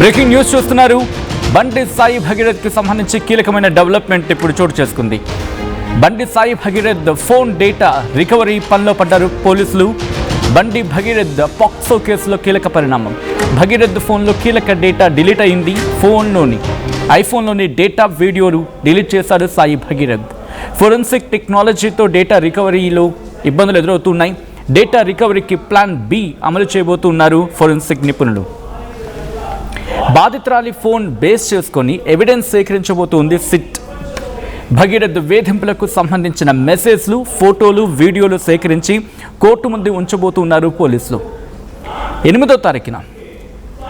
Breaking news చూస్తున్నారు. బండి సాయి భగీరథ్ కి సంబంధించి కీలకమైన డెవలప్మెంట్ ఇప్పుడు చోటు చేసుకుంది. బండి Sai Bhagirath phone data recovery పనిలో పడ్డారు పోలీసులు. బండి భగీరథ్ పాక్సో కేసులో కీలక పరిణామం. భగీరథ్ ఫోన్లో కీలక డేటా డిలీట్ అయింది. ఐఫోన్లోని డేటా వీడియోలు డిలీట్ చేశాడు సాయి భగీరథ్. ఫోరెన్సిక్ టెక్నాలజీతో డేటా రికవరీలో ఇబ్బందులు ఎదురవుతున్నాయి. డేటా రికవరీకి ప్లాన్ బి అమలు చేయబోతున్నారు ఫోరెన్సిక్ నిపుణులు. బాధితురాలి ఫోన్ బేస్ చేసుకొని ఎవిడెన్స్ సేకరించబోతోంది సిట్. భగీరథ్ వేధింపులకు సంబంధించిన మెసేజ్లు, ఫోటోలు, వీడియోలు సేకరించి కోర్టు ముందు ఉంచబోతున్నారు పోలీసులు.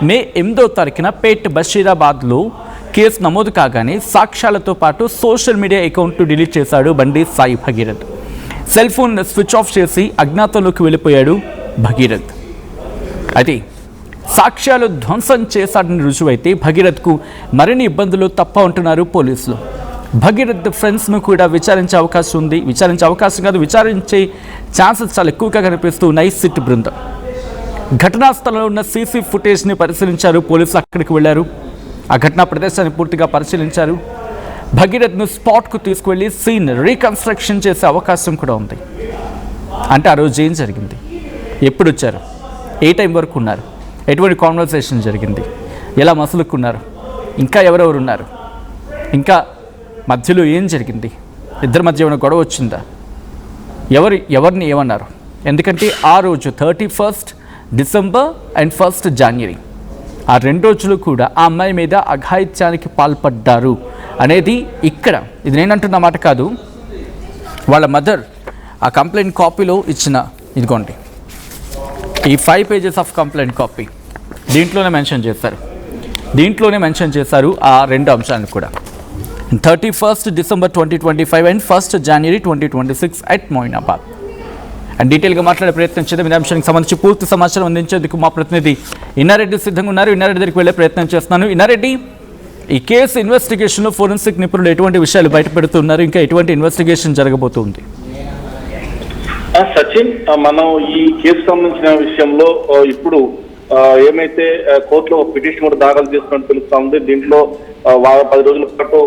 మే 8వ తారీఖున పేట్ బషీరాబాద్లో కేసు నమోదు కాగానే సాక్ష్యాలతో పాటు సోషల్ మీడియా అకౌంట్ డిలీట్ చేశాడు బండి Sai Bhagirath. Cell phone switch off చేసి అజ్ఞాతంలోకి వెళ్ళిపోయాడు భగీరథ్. అయితే సాక్ష్యాలు ధ్వంసం చేశాడని రుజువైతే భగీరథ్కు మరిన్ని ఇబ్బందులు తప్ప ఉంటున్నారు పోలీసులు. భగీరథ్ ఫ్రెండ్స్ను కూడా విచారించే ఛాన్సెస్ చాలా ఎక్కువగా కనిపిస్తూ ఉన్నాయి. సిట్ బృందం ఘటనా స్థలంలో ఉన్న సీసీ ఫుటేజ్ని పరిశీలించారు. పోలీసులు అక్కడికి వెళ్లారు. ఆ ఘటనా ప్రదేశాన్ని పూర్తిగా పరిశీలించారు. భగీరథ్ను స్పాట్కు తీసుకువెళ్ళి సీన్ రీకన్స్ట్రక్షన్ చేసే అవకాశం కూడా ఉంది. అంటే ఆ రోజు ఏం జరిగింది, ఎప్పుడు వచ్చారు, ఏ టైం వరకు ఉన్నారు, ఎటువంటి కాన్వర్సేషన్ జరిగింది, ఎలా మసులుకున్నారు, ఇంకా ఎవరెవరు ఉన్నారు, ఇంకా మధ్యలో ఏం జరిగింది, ఇద్దరి మధ్య ఏమైనా గొడవ వచ్చిందా, ఎవరిని ఏమన్నారు. ఎందుకంటే ఆ రోజు 31 డిసెంబర్ అండ్ 1 జనవరి ఆ 2 రోజులు కూడా ఆ అమ్మాయి మీద అఘాయిత్యానికి పాల్పడ్డారు అనేది ఇక్కడ, ఇది నేనంటున్న మాట కాదు, వాళ్ళ మదర్ ఆ కంప్లైంట్ కాపీలో ఇచ్చిన, ఇదిగోండి ఈ 5 pages ఆఫ్ కంప్లైంట్ కాపీ దీంట్లోనే మెన్షన్ చేశారు ఆ 2 అంశాలను కూడా. 31 December 2025 and 1 January 2026 at Moinabad. And డీటెయిల్గా మాట్లాడే ప్రయత్నం చేద్దాం. ఈ అంశానికి సంబంధించి పూర్తి సమాచారం అందించేందుకు మా ప్రతినిధి ఇన్నారెడ్డి సిద్ధంగా ఉన్నారు. ఇన్నారెడ్డి దగ్గరికి వెళ్ళే ప్రయత్నం చేస్తున్నాను. ఇన్నారెడ్డి, ఈ కేసు ఇన్వెస్టిగేషన్లో ఫోరెన్సిక్ నిపుణులు ఎటువంటి విషయాలు బయటపెడుతున్నారు, ఇంకా ఎటువంటి ఇన్వెస్టిగేషన్ జరగబోతుంది? సచిన్, మనం ఈ కేసు సంబంధించిన విషయంలో ఇప్పుడు ఏమైతే కోర్టులో పిటిషన్ కూడా దాఖలు చేస్తున్నట్టు తెలుస్తా ఉంది. దీంట్లో 10 రోజుల పాటు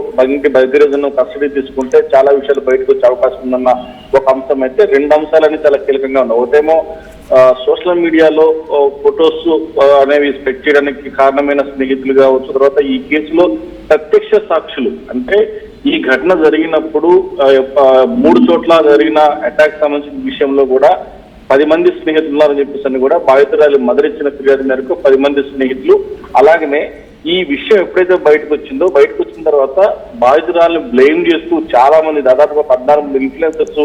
భగీరథ్ను కస్టడీ తీసుకుంటే చాలా విషయాలు బయటకు వచ్చే అవకాశం ఉందన్న ఒక అంశం అయితే, 2 అంశాలని చాలా కీలకంగా ఉన్నాయి. ఒకటేమో సోషల్ మీడియాలో ఫొటోస్ అనేవి స్ప్రెడ్ చేయడానికి కారణమైన స్నేహితులు కావచ్చు, తర్వాత ఈ కేసులో ప్రత్యక్ష సాక్షులు, అంటే ఈ ఘటన జరిగినప్పుడు 3 చోట్ల జరిగిన అటాక్ సంబంధించిన విషయంలో కూడా 10 మంది స్నేహితులు ఉన్నారని చెప్పేసి కూడా బాధితురాలు మదర్ ఇచ్చిన ఫిర్యాదు మేరకు 10 మంది స్నేహితులు. అలాగనే ఈ విషయం ఎప్పుడైతే బయటకు వచ్చిన తర్వాత బాధితురాలను బ్లేమ్ చేస్తూ చాలా మంది, దాదాపుగా 14 ఇన్ఫ్లుయెన్సర్స్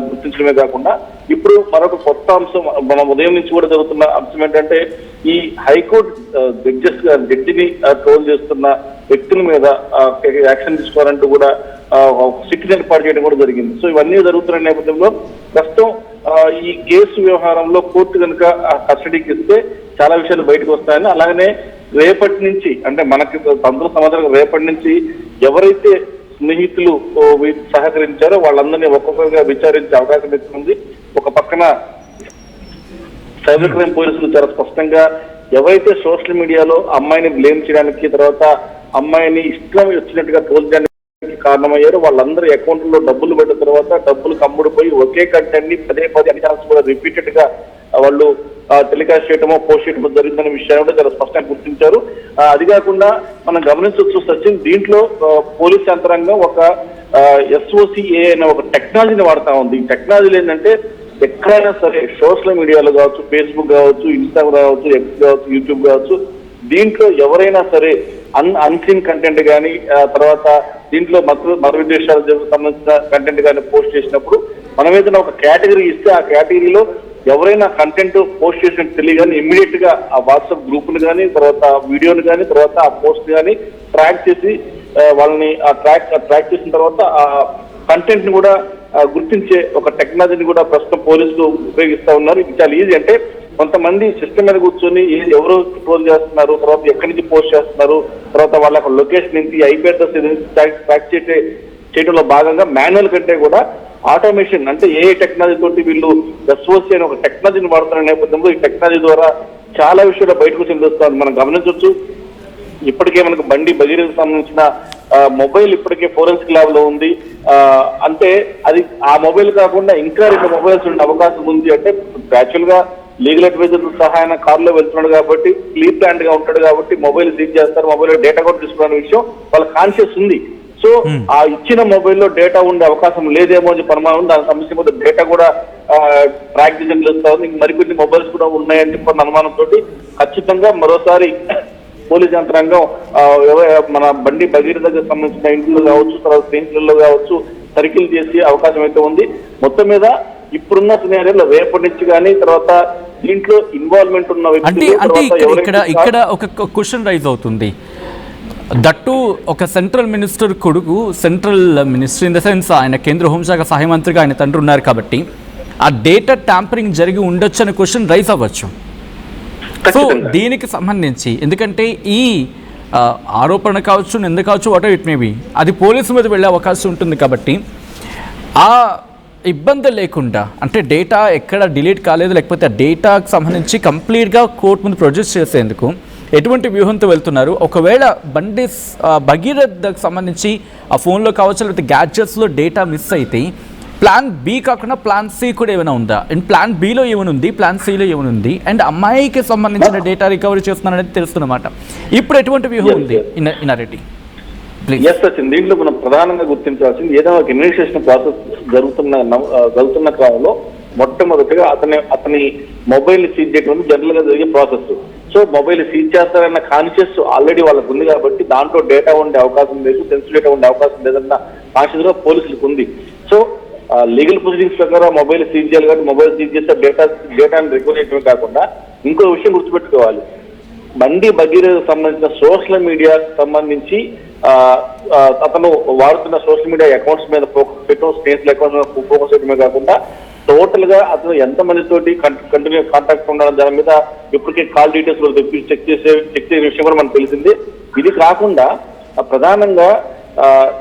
గుర్తించడమే కాకుండా ఇప్పుడు మరొక కొత్త అంశం మన ఉదయం నుంచి కూడా జరుగుతున్న అంశం ఏంటంటే, ఈ హైకోర్టు జడ్జిని ట్రోల్ చేస్తున్న వ్యక్తుల మీద యాక్షన్ తీసుకోవాలంటూ కూడా సిట్ ఏర్పాటు చేయడం కూడా జరిగింది. సో ఇవన్నీ జరుగుతున్న నేపథ్యంలో ప్రస్తుతం ఈ కేసు వ్యవహారంలో కోర్టు కనుక కస్టడీకి ఇస్తే చాలా విషయాలు బయటకు వస్తాయని, అలాగనే రేపటి నుంచి, అంటే మనకి సంవత్సరం రేపటి నుంచి ఎవరైతే స్నేహితులు సహకరించారో వాళ్ళందరినీ ఒక్కొక్కరిగా విచారించే అవకాశం ఉంది. ఒక పక్కన సైబర్ క్రైమ్ పోలీసులు చాలా స్పష్టంగా ఎవరైతే సోషల్ మీడియాలో అమ్మాయిని బ్లేమ్ చేయడానికి, తర్వాత అమ్మాయిని ఇష్టం వచ్చినట్టుగా తోల్చడానికి కారణమయ్యారు, వాళ్ళందరూ అకౌంట్లో డబ్బులు పెట్టిన తర్వాత డబ్బులు కమ్ముడిపోయి ఒకే కంటెంట్ ని పదే అన్ని ఛానల్స్ కూడా రిపీటెడ్ గా వాళ్ళు టెలికాస్ట్ చేయడమో పోస్ట్ చేయడమో జరిగిందనే విషయాన్ని కూడా చాలా స్పష్టంగా గుర్తించారు. అది కాకుండా మనం గమనించవచ్చు సచిన్, దీంట్లో పోలీస్ యంత్రాంగం ఒక SOCA అనే ఒక టెక్నాలజీని వాడుతూ ఉంది. ఈ టెక్నాలజీ ఏంటంటే, ఎక్కడైనా సరే సోషల్ మీడియాలో కావచ్చు, ఫేస్బుక్ కావచ్చు, ఇన్స్టాగ్రామ్ కావచ్చు, ఎక్స్ కావచ్చు, యూట్యూబ్ కావచ్చు, దీంట్లో ఎవరైనా సరే అన్సీన్ కంటెంట్ కానీ, తర్వాత దీంట్లో మత విద్వేషాలకు సంబంధించిన కంటెంట్ కానీ పోస్ట్ చేసినప్పుడు మనం ఏదైనా ఒక కేటగిరీ ఇస్తే ఆ కేటగిరీలో ఎవరైనా కంటెంట్ పోస్ట్ చేసినట్టు తెలియగానే ఇమ్మీడియట్ గా ఆ వాట్సాప్ గ్రూపులు కానీ, తర్వాత వీడియోలు కానీ, తర్వాత ఆ పోస్ట్ కానీ ట్రాక్ చేసి వాళ్ళని ట్రాక్ చేసిన తర్వాత ఆ కంటెంట్ ని కూడా గుర్తించే ఒక టెక్నాలజీని కూడా ప్రస్తుతం పోలీసులు ఉపయోగిస్తా ఉన్నారు. ఇది చాలా ఈజీ. అంటే కొంతమంది సిస్టమ్ మీద కూర్చొని ఎవరు ట్రోల్ చేస్తున్నారు, తర్వాత ఎక్కడి నుంచి పోస్ట్ చేస్తున్నారు, తర్వాత వాళ్ళ లొకేషన్ నుంచి IP అడ్రస్ ట్రాక్ చేయడంలో భాగంగా మాన్యువల్ కంటే కూడా ఆటోమేషన్, అంటే ఏ టెక్నాలజీ తోటి వీళ్ళు SOC అనే ఒక టెక్నాలజీని వాడుతున్న నేపథ్యంలో ఈ టెక్నాలజీ ద్వారా చాలా విషయాలు బయటకు చెందుతారు మనం గమనించవచ్చు. ఇప్పటికే మనకు బండి భగీరథకు సంబంధించిన మొబైల్ ఇప్పటికే ఫోరెన్సిక్ ల్యాబ్ లో ఉంది. అంటే అది ఆ మొబైల్ కాకుండా ఇంకా 2 మొబైల్స్ ఉండే అవకాశం ఉంది. అంటే యాక్చువల్ గా లీగల్ అడ్వైజర్ సహాయం కారులో వెళ్తున్నాడు కాబట్టి క్లీన్ ప్లాంట్ గా ఉంటాడు కాబట్టి మొబైల్ సీజ్ చేస్తారు, మొబైల్ డేటా కూడా తీసుకునే విషయం వాళ్ళ కాన్షియస్ ఉంది. సో ఆ ఇచ్చిన మొబైల్లో డేటా ఉండే అవకాశం లేదేమో అని చెప్పి అనుమానం. దాని సమస్య మీద డేటా కూడా ట్రాక్ చేసి తెలుస్తా ఉంది. మరికొన్ని మొబైల్స్ కూడా ఉన్నాయని చెప్పిన అనుమానంతో ఖచ్చితంగా మరోసారి పోలీస్ యంత్రాంగం మన బండి భగీరథకు సంబంధించిన ఇంట్లో కావచ్చు, తర్వాత స్నేహితులలో కావచ్చు తనిఖీలు చేసే అవకాశం అయితే ఉంది. మొత్తం మీద ఇప్పుడున్న సినారియోలో రేపటి నుంచి కానీ తర్వాత దీంట్లో ఇన్వాల్వ్మెంట్ ఉన్న ఇక్కడ ఒక క్వశ్చన్ రైజ్ అవుతుంది. దట్టు ఒక సెంట్రల్ మినిస్టర్ కొడుకు, central minister in the sense ఆయన కేంద్ర హోంశాఖ సహాయ మంత్రిగా ఆయన తండ్రి ఉన్నారు కాబట్టి ఆ డేటా ట్యాంపరింగ్ జరిగి ఉండొచ్చు అనే క్వశ్చన్ రైజ్ అవ్వచ్చు. సో దీనికి సంబంధించి ఎందుకంటే ఈ ఆరోపణ కావచ్చు, నింద కావచ్చు, వాట్ ఇట్ మే బి, అది పోలీసు మీద వెళ్ళే అవకాశం ఉంటుంది కాబట్టి ఆ ఇబ్బంది లేకుండా అంటే డేటా ఎక్కడ డిలీట్ కాలేదు, లేకపోతే ఆ డేటాకు సంబంధించి కంప్లీట్గా కోర్టు ముందు ప్రొడ్యూస్ చేసేందుకు ఎటువంటి వ్యూహంతో వెళ్తున్నారు? ఒకవేళ బండి భగీరథకు సంబంధించి ఆ ఫోన్లో కావచ్చు, లేకపోతే గ్యాడ్జెట్స్లో డేటా మిస్ అయితే ప్లాన్ బి కాకుండా ప్లాన్ సి కూడా ఏమైనా ఉందా? అండ్ ప్లాన్ బిలో ఏమనుంది, ప్లాన్ సిలో ఏమనుంది, అండ్ అమ్మాయికి సంబంధించిన డేటా రికవరీ చేస్తున్నారనేది తెలుస్తున్నమాట. ఇప్పుడు ఎటువంటి వ్యూహం ఉంది ఇన్నారెడ్డి? దీంట్లో మనం ప్రధానంగా గుర్తించాల్సింది ఏదైనా ఒక ఇన్వెస్టిగేషన్ ప్రాసెస్ జరుగుతున్న క్రమంలో మొట్టమొదటిగా అతని మొబైల్ సీజ్ చేయడం జనరల్ గా జరిగే ప్రాసెస్. సో మొబైల్ సీజ్ చేస్తారన్న కాన్షియస్ ఆల్రెడీ వాళ్ళకు ఉంది కాబట్టి దాంట్లో డేటా ఉండే అవకాశం లేదు, సెన్సిటివ్ డేటా ఉండే అవకాశం లేదన్న కాన్షియస్ గా పోలీసులకు ఉంది. సో లీగల్ ప్రొసీడింగ్స్ ప్రకారం మొబైల్ సీజ్ చేయాలి కాబట్టి మొబైల్ సీజ్ చేస్తే డేటాను రికవర్ చేయడమే కాకుండా ఇంకో విషయం గుర్తుపెట్టుకోవాలి. బండి భగీరథకు సంబంధించిన సోషల్ మీడియాకు సంబంధించి అతను వాడుతున్న సోషల్ మీడియా అకౌంట్స్ మీద ఫోకస్ పెట్టడం, స్నేహితుల అకౌంట్స్ మీద ఫోకస్ చేయడమే కాకుండా టోటల్ గా అతను ఎంత మందితోటి కంటిన్యూ కాంటాక్ట్ ఉండడం దాని మీద ఇప్పటికే కాల్ డీటెయిల్స్ కూడా తెప్పి చెక్ చేసే విషయం కూడా మనకు తెలిసింది. ఇది కాకుండా ప్రధానంగా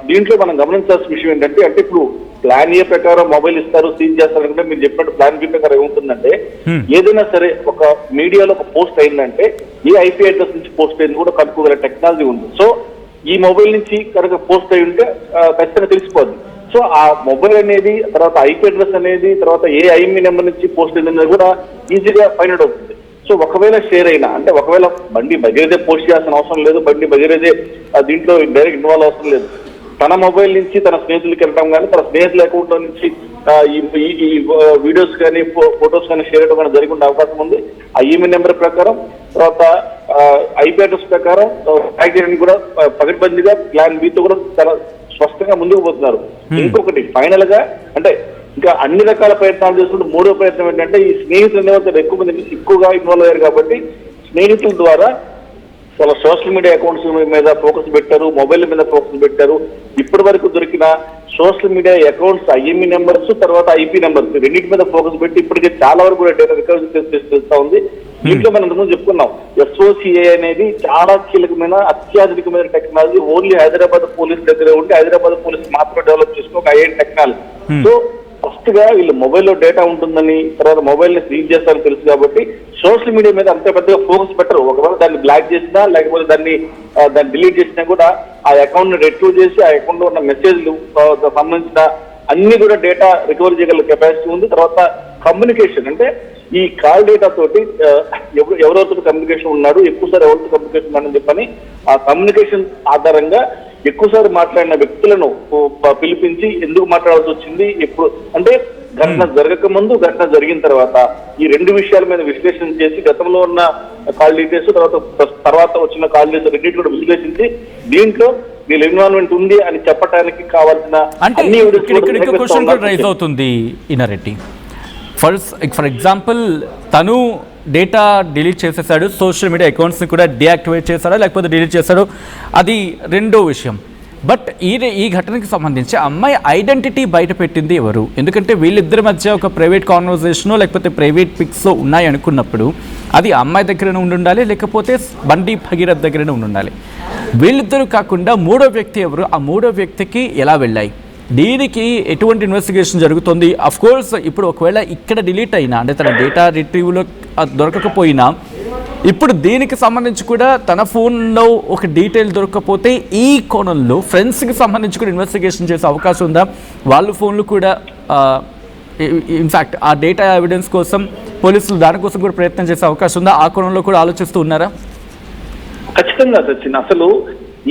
దీంట్లో మనం గమనించాల్సిన విషయం ఏంటంటే అంటే ఇప్పుడు ప్లాన్ ఏ ప్రకారం మొబైల్ ఇస్తారు, సీజ్ చేస్తారంటే మీరు చెప్పినట్టు ప్లాన్ బి ప్రకారం ఏముంటుందంటే ఏదైనా సరే ఒక మీడియాలో ఒక పోస్ట్ అయిందంటే ఏ ఐపీ అడ్రస్ నుంచి పోస్ట్ అయింది కూడా కనుక్కోగల టెక్నాలజీ ఉంది. సో ఈ మొబైల్ నుంచి కనుక పోస్ట్ అయి ఉంటే ఖచ్చితంగా తెలిసిపోద్ది. సో ఆ మొబైల్ అనేది, తర్వాత ఐపీ అడ్రస్ అనేది, తర్వాత ఏ ఐఎంఈ నెంబర్ నుంచి పోస్ట్ అయింది కూడా ఈజీగా ఫైండ్ అవుట్ అవుతుంది. సో ఒకవేళ షేర్ అయినా అంటే ఒకవేళ బండి భగీరథే పోస్ట్ చేయాల్సిన అవసరం లేదు, బండి భగీరథే దీంట్లో డైరెక్ట్ ఇన్వాల్వ్ అవసరం లేదు. తన మొబైల్ నుంచి తన స్నేహితులకి వెళ్ళడం కానీ తన స్నేహితుల అకౌంట్ లో నుంచి ఈ వీడియోస్ కానీ ఫొటోస్ కానీ షేర్ చేయడం కానీ జరిగే అవకాశం ఉంది. ఆ ఈమెయిల్ నెంబర్ ప్రకారం తర్వాత ఐపీ అడ్రస్ ప్రకారం ట్రాక్ చేయడానికి కూడా పగడ్బందీగా ప్లాన్ బితో కూడా చాలా స్పష్టంగా ముందుకు పోతున్నారు. ఇంకొకటి ఫైనల్ గా అంటే ఇంకా అన్ని రకాల ప్రయత్నాలు చేస్తుంటే మూడో ప్రయత్నం ఏంటంటే ఈ స్నేహితులు అనేవాళ్ళు ఎక్కువగా ఇన్వాల్వ్ అయ్యారు కాబట్టి స్నేహితుల ద్వారా వాళ్ళ సోషల్ మీడియా అకౌంట్స్ మీద ఫోకస్ పెట్టారు, మొబైల్ మీద ఫోకస్ పెట్టారు. ఇప్పటి వరకు దొరికిన social media accounts IME numbers తర్వాత ఐపీ నెంబర్స్ రెండింటి మీద ఫోకస్ పెట్టి ఇప్పటికే చాలా వరకు కూడా డేటా రికవరీ చేస్తా ఉంది. దీంట్లో మనం ఇంతకుముందు చెప్పుకున్నాం SOCA అనేది చాలా కీలకమైన అత్యాధునికమైన టెక్నాలజీ. ఓన్లీ హైదరాబాద్ పోలీస్ దగ్గరే ఉండి హైదరాబాద్ పోలీస్ మాత్రమే డెవలప్ చేసుకున్న ఒక ఐఎన్ టెక్నాలజీ. సో ఫస్ట్ గా వీళ్ళు మొబైల్లో డేటా ఉంటుందని తర్వాత మొబైల్ ని సీజ్ చేస్తారని తెలుసు కాబట్టి సోషల్ మీడియా మీద అంత పెద్దగా ఫోకస్ పెట్టరు. ఒకవేళ దాన్ని బ్లాక్ చేసినా లేకపోతే దాన్ని డిలీట్ చేసినా కూడా ఆ అకౌంట్ ని రిట్రీవ్ చేసి ఆ అకౌంట్ లో ఉన్న మెసేజ్లు సంబంధించిన అన్ని కూడా డేటా రికవర్ చేయగల కెపాసిటీ ఉంది. తర్వాత కమ్యూనికేషన్ అంటే ఈ కాల్ డేటా తోటి ఎవరెవరితో కమ్యూనికేషన్ ఉన్నాడు, ఎక్కువసారి ఎవరితో కమ్యూనికేషన్ ఉన్నాడని చెప్పని ఆ కమ్యూనికేషన్ ఆధారంగా ఎక్కువసారి మాట్లాడిన వ్యక్తులను పిలిపించి ఎందుకు మాట్లాడాల్సి వచ్చింది, ఎప్పుడు అంటే ఘటన జరగక ముందు ఘటన జరిగిన తర్వాత ఈ రెండు విషయాల మీద విశ్లేషణ చేసి గతంలో ఉన్న కాల్ డీటెయిల్స్ తర్వాత వచ్చిన కాల్ డీటెయిల్స్ రెండింటి కూడా విశ్లేషించి దీంట్లో వీళ్ళ ఇన్వాల్వ్మెంట్ ఉంది అని చెప్పడానికి కావాల్సిన రైజ్ అవుతుంది. ఇన్నారెడ్డి ఫర్ ఎగ్జాంపుల్ తను డేటా డిలీట్ చేసేసాడు, సోషల్ మీడియా అకౌంట్స్ని కూడా డీయాక్టివేట్ చేశాడో లేకపోతే డిలీట్ చేశాడో అది రెండో విషయం. బట్ ఈ ఘటనకి సంబంధించి అమ్మాయి ఐడెంటిటీ బయట పెట్టింది ఎవరు? ఎందుకంటే వీళ్ళిద్దరి మధ్య ఒక ప్రైవేట్ కాన్వర్జేషనో లేకపోతే ప్రైవేట్ పిక్సో ఉన్నాయి అనుకున్నప్పుడు అది అమ్మాయి దగ్గరనే ఉండాలి, లేకపోతే బండి భగీరథ్ దగ్గరనే ఉండాలి. వీళ్ళిద్దరూ కాకుండా మూడో వ్యక్తి ఎవరు? ఆ మూడో వ్యక్తికి ఎలా వెళ్ళాయి? దీనికి ఎటువంటి ఇన్వెస్టిగేషన్ జరుగుతుంది? అఫ్ కోర్స్ ఇప్పుడు ఒకవేళ ఇక్కడ డిలీట్ అయినా అంటే తన డేటా రిట్రీవ్లో దొరకకపోయినా ఇప్పుడు దీనికి సంబంధించి కూడా తన ఫోన్లో ఒక డీటెయిల్ దొరకకపోతే ఈ కోణంలో ఫ్రెండ్స్కి సంబంధించి కూడా ఇన్వెస్టిగేషన్ చేసే అవకాశం ఉందా? వాళ్ళ ఫోన్లు కూడా ఇన్ఫ్యాక్ట్ ఆ డేటా ఎవిడెన్స్ కోసం పోలీసులు దానికోసం కూడా ప్రయత్నం చేసే అవకాశం ఉందా? ఆ కోణంలో కూడా ఆలోచిస్తూ ఉన్నారా? ఖచ్చితంగా సచిన్, అసలు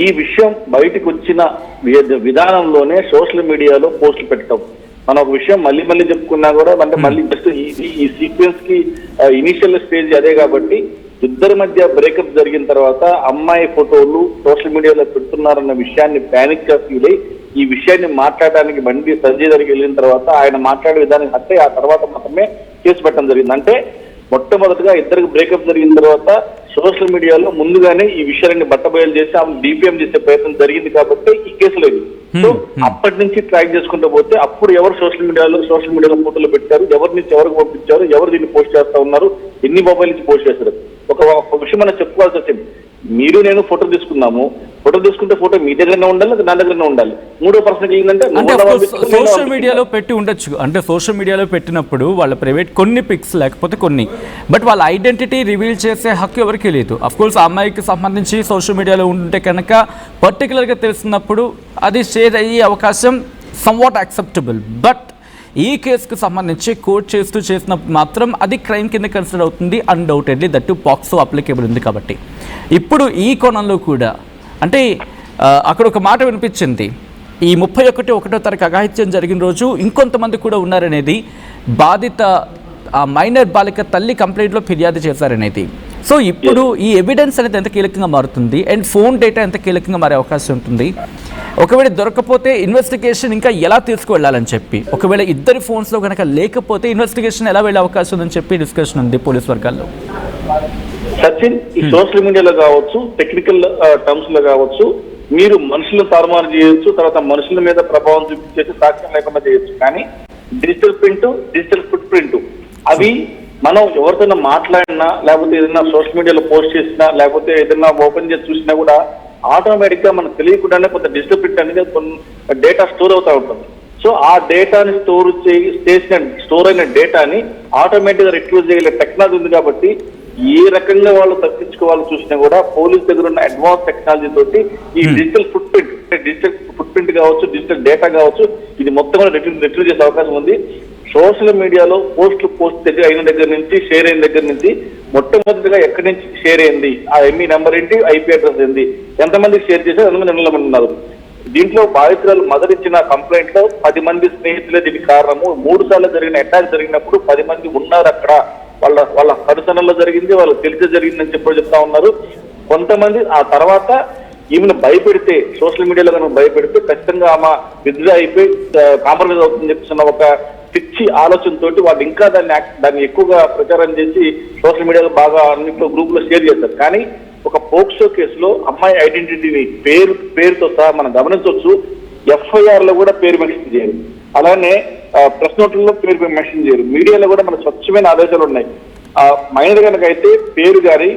ఈ విషయం బయటకు వచ్చిన విధానంలోనే సోషల్ మీడియాలో పోస్టులు పెట్టడం, మనం ఒక విషయం మళ్ళీ మళ్ళీ చెప్పుకున్నా కూడా అంటే మళ్ళీ జస్ట్ ఈ సీక్వెన్స్ కి ఇనిషియల్ స్టేజ్ అదే కాబట్టి ఇద్దరి మధ్య బ్రేకప్ జరిగిన తర్వాత అమ్మాయి ఫోటోలు సోషల్ మీడియాలో పెడుతున్నారన్న విషయాన్ని ప్యానిక్ గా ఫీల్ అయ్యి ఈ విషయాన్ని మాట్లాడడానికి బండి సంజయ్ దగ్గరికి వెళ్ళిన తర్వాత ఆయన మాట్లాడే విధానం అంటే ఆ తర్వాత మాత్రమే కేసు పెట్టడం జరిగింది. అంటే మొట్టమొదటిగా ఇద్దరికి బ్రేకప్ జరిగిన తర్వాత సోషల్ మీడియాలో ముందుగానే ఈ విషయాన్ని బట్టబయలు చేసి ఆమె డిపిఎం చేసే ప్రయత్నం జరిగింది కాబట్టి ఈ కేసు లేదు. సో అప్పటి నుంచి ట్రాక్ చేసుకుంటూ పోతే అప్పుడు ఎవరు సోషల్ మీడియాలో ఫోటోలు పెట్టారు, ఎవరి నుంచి ఎవరికి పంపించారు, ఎవరు దీన్ని పోస్ట్ చేస్తా ఉన్నారు, ఎన్ని మొబైల్ నుంచి పోస్ట్ చేస్తారు, ఒక విషయం మనం చెప్పుకోవాల్సి వచ్చింది. మీరు నేను ఫోటో తీసుకున్నాము, ఫోటో తీసుకుంటే ఫోటో మీ దగ్గరనే ఉండాలి, నా దగ్గరనే ఉండాలి. మూడో పర్సన్ ఏంటంటే సోషల్ మీడియాలో పెట్టి ఉండొచ్చు. అంటే సోషల్ మీడియాలో పెట్టినప్పుడు వాళ్ళ ప్రైవేట్ కొన్ని పిక్స్ లేకపోతే కొన్ని, బట్ వాళ్ళ ఐడెంటిటీ రివీల్ చేసే హక్కు ఎవరికి లేదు. అఫ్కోర్స్ ఆ అమ్మాయికి సంబంధించి సోషల్ మీడియాలో ఉంటే కనుక పర్టికులర్గా తెలిసినప్పుడు అది షేర్ అయ్యే అవకాశం సమ్వాట్ యాక్సెప్టబుల్. బట్ ఈ కేసుకు సంబంధించి కోర్ట్ చేసినప్పుడు మాత్రం అది క్రైమ్ కింద కన్సిడర్ అవుతుంది అన్డౌటెడ్లీ, దట్టు పాక్సో అప్లికేబుల్ ఉంది కాబట్టి. ఇప్పుడు ఈ కోణంలో కూడా అంటే అక్కడ ఒక మాట వినిపించింది, ఈ 31వ తారీఖు అఘాయిత్యం జరిగిన రోజు ఇంకొంతమంది కూడా ఉన్నారనేది బాధిత మైనర్ బాలిక తల్లి కంప్లైంట్లో ఫిర్యాదు చేశారనేది. సో ఇప్పుడు ఈ ఎవిడెన్స్ అనేది ఎంత కీలకంగా మారుతుంది అండ్ ఫోన్ డేటా ఎంత కీలకంగా మారే అవకాశం ఉంటుంది. ఒకవేళ దొరకపోతే ఇన్వెస్టిగేషన్ ఇంకా ఎలా తీసుకువెళ్ళాలని చెప్పి, ఒకవేళ ఇద్దరి ఫోన్స్లో కనుక లేకపోతే ఇన్వెస్టిగేషన్ ఎలా వెళ్ళే అవకాశం ఉందని చెప్పి డిస్కషన్ ఉంది పోలీస్ వర్గాల్లో. సచిన్, ఈ సోషల్ మీడియాలో కావచ్చు, టెక్నికల్ టర్మ్స్ లో కావచ్చు, మీరు మనుషులను తారుమారు చేయొచ్చు, తర్వాత మనుషుల మీద ప్రభావం చూపించేసి సాక్ష్యం లేకుండా చేయొచ్చు. కానీ digital print, digital foot print అవి మనం ఎవరితోనైనా మాట్లాడినా లేకపోతే ఏదైనా సోషల్ మీడియాలో పోస్ట్ చేసినా లేకపోతే ఏదైనా ఓపెన్ చేసి చూసినా కూడా ఆటోమేటిక్ గా మనకు తెలియకుండానే కొంత డిజిటల్ ప్రింట్ అనేది కొన్ని డేటా స్టోర్ అవుతా ఉంటుంది. సో ఆ డేటాని స్టోర్ అయిన డేటాని ఆటోమేటిక్ గా రిట్రీవ్ చేయగలిగే టెక్నాలజీ ఉంది కాబట్టి ఏ రకంగా వాళ్ళు తప్పించుకోవాలని చూసినా కూడా పోలీస్ దగ్గర ఉన్న అడ్వాన్స్ టెక్నాలజీ తోటి ఈ డిజిటల్ ఫుట్ ప్రింట్ కావచ్చు, డిజిటల్ డేటా కావచ్చు, ఇది మొత్తం కూడా రిట్రీవ్ చేసే అవకాశం ఉంది. సోషల్ మీడియాలో పోస్ట్ అయిన దగ్గర నుంచి, షేర్ అయిన దగ్గర నుంచి మొట్టమొదటిగా ఎక్కడి నుంచి షేర్ అయింది, ఆ ఎంఈ నెంబర్ ఏంటి, ఐపీ అడ్రస్ ఏంది, ఎంతమంది షేర్ చేశారు, ఎంతమంది నిలబడి ఉన్నారు. దీంట్లో బాధితురాలు మదర్ ఇచ్చిన కంప్లైంట్ లో 10 మంది స్నేహితులే దీనికి కారణము, 3 సార్లు జరిగిన అటాక్ జరిగినప్పుడు 10 మంది ఉన్నారు అక్కడ, వాళ్ళ కడుసనలో జరిగింది, వాళ్ళకి తెలిసి జరిగిందని చెప్తా ఉన్నారు. కొంతమంది ఆ తర్వాత ఈమెను భయపెడితే, సోషల్ మీడియాలో కనుక భయపెడితే ఖచ్చితంగా ఆమె విత్డ్రా అయిపోయి కాంప్రమైజ్ అవుతుందని చెప్తున్న ఒక పిచ్చి ఆలోచనతోటి వాళ్ళు ఇంకా దాన్ని ఎక్కువగా ప్రచారం చేసి సోషల్ మీడియాలో బాగా అన్నింటిలో గ్రూప్ లో షేర్ చేస్తారు. కానీ ఒక పోక్సో కేసులో అమ్మాయి ఐడెంటిటీని పేరుతో సహా మనం గమనించవచ్చు. ఎఫ్ఐఆర్ లో కూడా పేరు మెన్షన్ చేయరు, అలానే ప్రెస్ నోట్లలో పేరు మెన్షన్ చేయరు, మీడియాలో కూడా మన స్వచ్ఛమైన ఆదేశాలు ఉన్నాయి. మైనర్ కనుక అయితే పేరు కానీ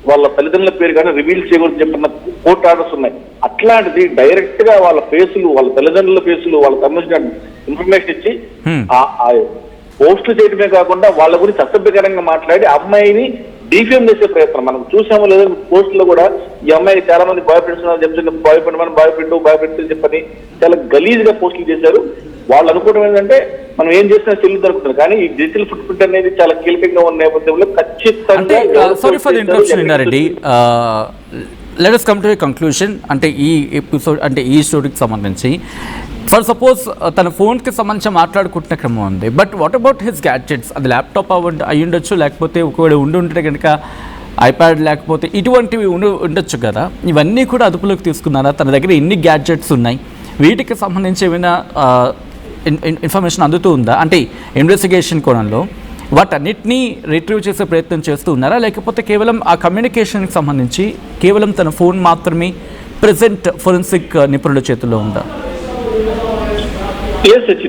వాళ్ళ తల్లిదండ్రుల పేరు కానీ రివీల్ చేయకూడదు చెప్పిన కోర్టు ఆర్డర్స్ ఉన్నాయి. అట్లాంటిది డైరెక్ట్ గా వాళ్ళ ఫేసులు, వాళ్ళ తల్లిదండ్రుల ఫేసులు, వాళ్ళకి సంబంధించిన ఇన్ఫర్మేషన్ ఇచ్చి పోస్టులు చేయడమే కాకుండా వాళ్ళ గురించి అసభ్యకరంగా మాట్లాడి అమ్మాయిని డిఫేమ్ చేసే ప్రయత్నం మనం చూసామో లేదో. పోస్టులో కూడా ఈ అమ్మాయి చాలా మంది బాయ్ ఫ్రెండ్స్ చెప్తున్న బాయ్ ఫ్రెండ్ చెప్పని చాలా గలీజ్ గా పోస్టులు చేశారు. వాళ్ళు అనుకోవడం ఏంటంటే మనం ఏం చేసినా చెల్లి దొరుకుతుంది, కానీ ఈ డిజిటల్ ఫుట్ ప్రింట్ అనేది చాలా కీలకంగా ఉన్న నేపథ్యంలో ఖచ్చితంగా. Sorry for the interruption Indareddy, let us come to a conclusion. అంటే ఈ ఎపిసోడ్ అంటే ఈ స్టోరీకి సంబంధించి ఫర్ సపోజ్ తన ఫోన్కి సంబంధించి మాట్లాడుకుంటున్న క్రమం ఉంది, but what about his gadgets? అది ల్యాప్టాప్ అయి ఉండొచ్చు, లేకపోతే ఒకవేళ ఉంటే కనుక ఐప్యాడ్, లేకపోతే ఇటువంటివి ఉండొచ్చు కదా. ఇవన్నీ కూడా అదుపులోకి తీసుకున్నారా? తన దగ్గర ఎన్ని గ్యాడ్జెట్స్ ఉన్నాయి, వీటికి సంబంధించి ఏమైనా ఇన్ఫర్మేషన్ అందుతూ ఉందా? అంటే ఇన్వెస్టిగేషన్ కోణంలో వాటన్నిటినీ రిట్రీవ్ చేసే ప్రయత్నం చేస్తూ ఉన్నారా, లేకపోతే కేవలం ఆ కమ్యూనికేషన్కి సంబంధించి కేవలం తన ఫోన్ మాత్రమే ప్రెసెంట్ ఫోరెన్సిక్ నిపుణుల చేతుల్లో ఉందా?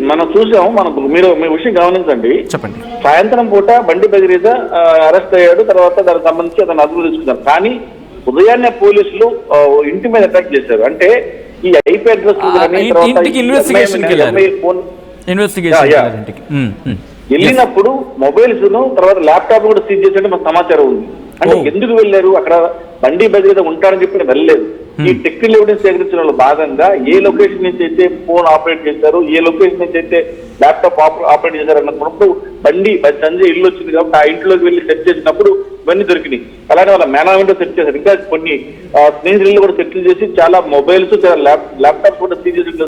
మనం చూసాము. మీరు మీ విషయం గమనించండి. చెప్పండి. సాయంత్రం పూట బండి బెదిరిద అరెస్ట్ అయ్యాడు, తర్వాత దానికి సంబంధించి అతను అదుపులో తీసుకున్నారు. కానీ ఉదయాన్నే పోలీసులు ఇంటి మీద అటాక్ చేశారు. అంటే ఈ ఐపీ అడ్రస్ వెళ్ళినప్పుడు మొబైల్స్ తర్వాత ల్యాప్టాప్ కూడా సీజ్ చేసినట్టు మాకు సమాచారం ఉంది. అంటే ఎందుకు వెళ్ళారు, అక్కడ బండి భద్రత ఉంటారని చెప్పి వెళ్ళలేదు. ఈ టెక్నికల్ ఎవిడెన్స్ సేకరించడంలో భాగంగా ఏ లొకేషన్ నుంచి అయితే ఫోన్ ఆపరేట్ చేశారు, ఏ లొకేషన్ నుంచి అయితే ల్యాప్టాప్ ఆపరేట్ చేశారు అన్నప్పుడు బండి సంజయ్ ఇల్లు వచ్చింది కాబట్టి ఆ ఇంట్లోకి వెళ్ళి సెర్చ్ చేసినప్పుడు ఇవన్నీ దొరికినాయి. అలానే వాళ్ళ మేనవిండో సెర్చ్ చేశారు, ఇంకా కొన్ని స్నేహితులు కూడా సెర్చ్ చేసి చాలా మొబైల్స్, చాలా ల్యాప్టాప్స్ కూడా సీజ్ చేసి